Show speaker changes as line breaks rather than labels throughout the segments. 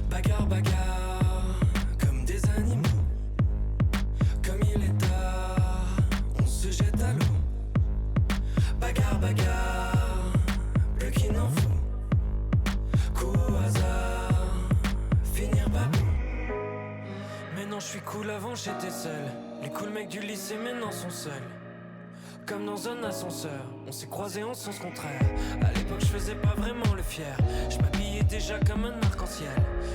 Bagarre, bagarre, comme des animaux. Comme il est tard, on se jette à l'eau. Bagarre, bagarre, plus qu'il n'en faut. Coup au hasard, finir babou. Maintenant je suis cool, avant j'étais seul. Les cool mecs du lycée maintenant sont seuls. Comme dans un ascenseur, on s'est croisés en sens contraire. À l'époque je faisais pas vraiment le fier. Je m'habillais déjà comme un arc-en-ciel.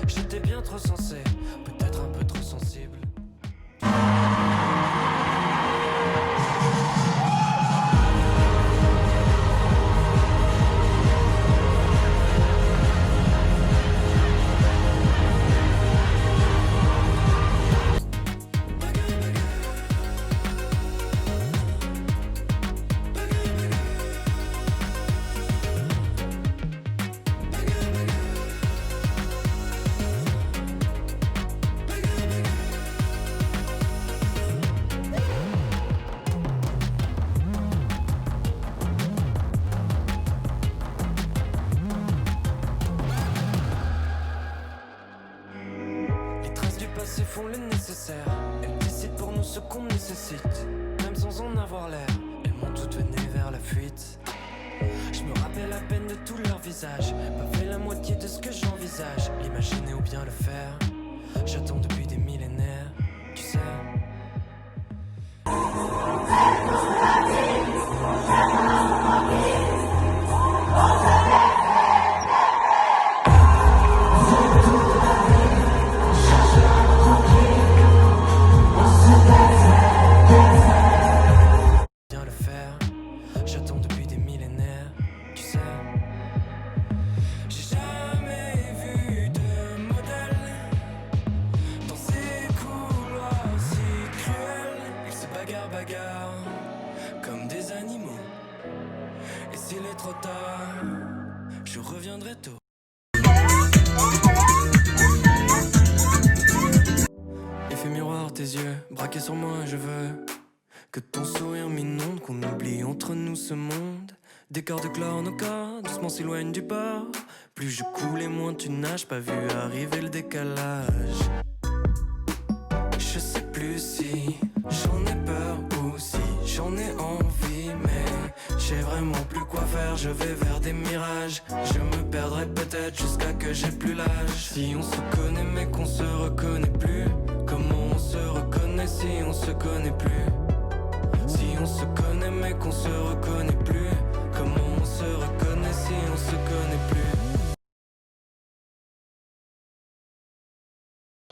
J'étais bien trop sensé, peut-être un peu trop sensible. Font le nécessaire, elles décident pour nous ce qu'on nécessite. Même sans en avoir l'air, elles m'ont toutes mené vers la fuite. Je me rappelle à peine de tout leur visage. Pas fait la moitié de ce que j'envisage. L'imaginer ou bien le faire. J'attends depuis des millénaires, tu sais. Comme des animaux. Et s'il est trop tard, je reviendrai tôt. Effet miroir, tes yeux braqués sur moi, je veux que ton sourire m'inonde, qu'on oublie entre nous ce monde. Des corps de chlore, nos corps doucement s'éloignent du bord. Plus je coule et moins tu nages, pas vu arriver le décalage. Je sais plus si j'en ai peur ou si j'en ai envie, mais j'ai vraiment plus quoi faire, je vais vers des mirages. Je me perdrai peut-être jusqu'à que j'ai plus l'âge. Si on se connaît mais qu'on se reconnaît plus, comment on se reconnaît si on se connaît plus? Si on se connaît mais qu'on se reconnaît plus, comment on se reconnaît si on se connaît plus?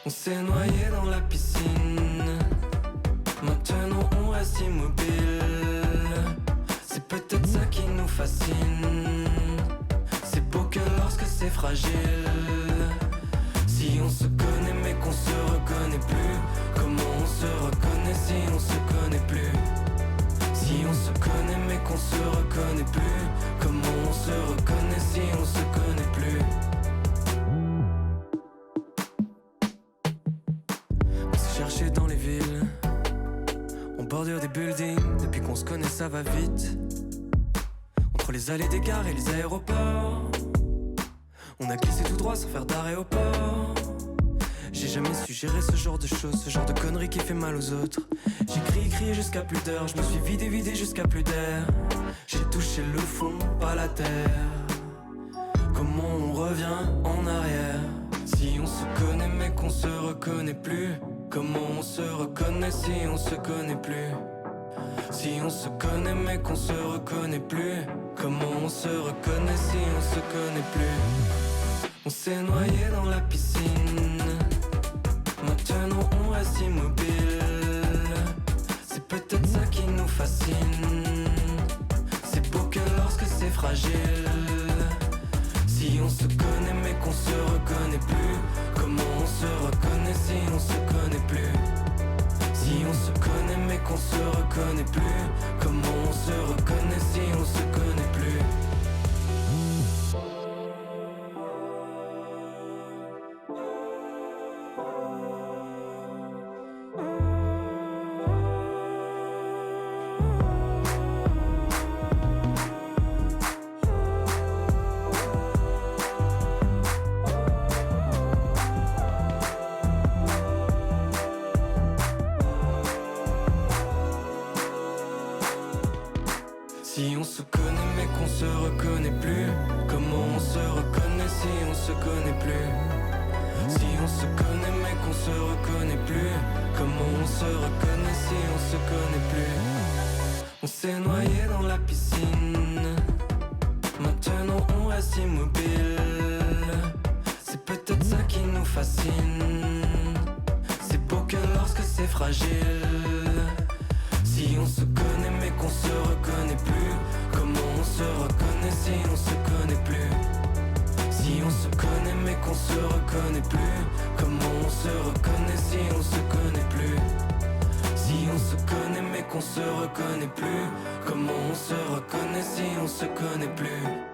On s'est noyé dans la piscine, maintenant on reste immobile. C'est peut-être ça qui nous fascine. C'est beau que lorsque c'est fragile. Si on se connaît mais qu'on se reconnaît plus, comment on se reconnaît si on se connaît plus? Si on se connaît mais qu'on se reconnaît plus, comment on se reconnaît si on se connaît plus? On s'est cherché dans les villes, on bordure des buildings. Depuis qu'on se connaît ça va vite. Entre les allées des gares et les aéroports, on a glissé tout droit sans faire d'arrêt au port. J'ai jamais su gérer ce genre de choses, ce genre de conneries qui fait mal aux autres. J'ai crié jusqu'à plus d'heures, je me suis vidé jusqu'à plus d'air. J'ai touché le fond, pas la terre. Comment on revient en arrière? Si on se connaît mais qu'on se reconnaît plus, comment on se reconnaît si on se connaît plus? Si on se connaît mais qu'on se reconnaît plus, comment on se reconnaît si on se connaît plus? On s'est noyé dans la piscine, maintenant on reste immobile. C'est peut-être ça qui nous fascine. C'est beau que lorsque c'est fragile. Si on se connaît mais qu'on se reconnaît plus, comment on se reconnaît si on se connaît plus? Si on se connaît mais qu'on se reconnaît plus, comment on se reconnaît si on se connaît plus? reconnaît plus. Si on se connaît mais qu'on se reconnaît plus. Comment on se reconnaît si on se connaît plus? On s'est noyé dans la piscine. Maintenant on reste immobile. C'est peut-être ça qui nous fascine. C'est beau que lorsque c'est fragile. Si on se connaît mais qu'on se reconnaît plus. Comment on se reconnaît si on se connaît plus? Si on se connaît mais qu'on se reconnaît plus. Comment on se reconnaît si on se connaît plus? Si on se connaît mais qu'on se reconnaît plus. Comment on se reconnaît si on se connaît plus?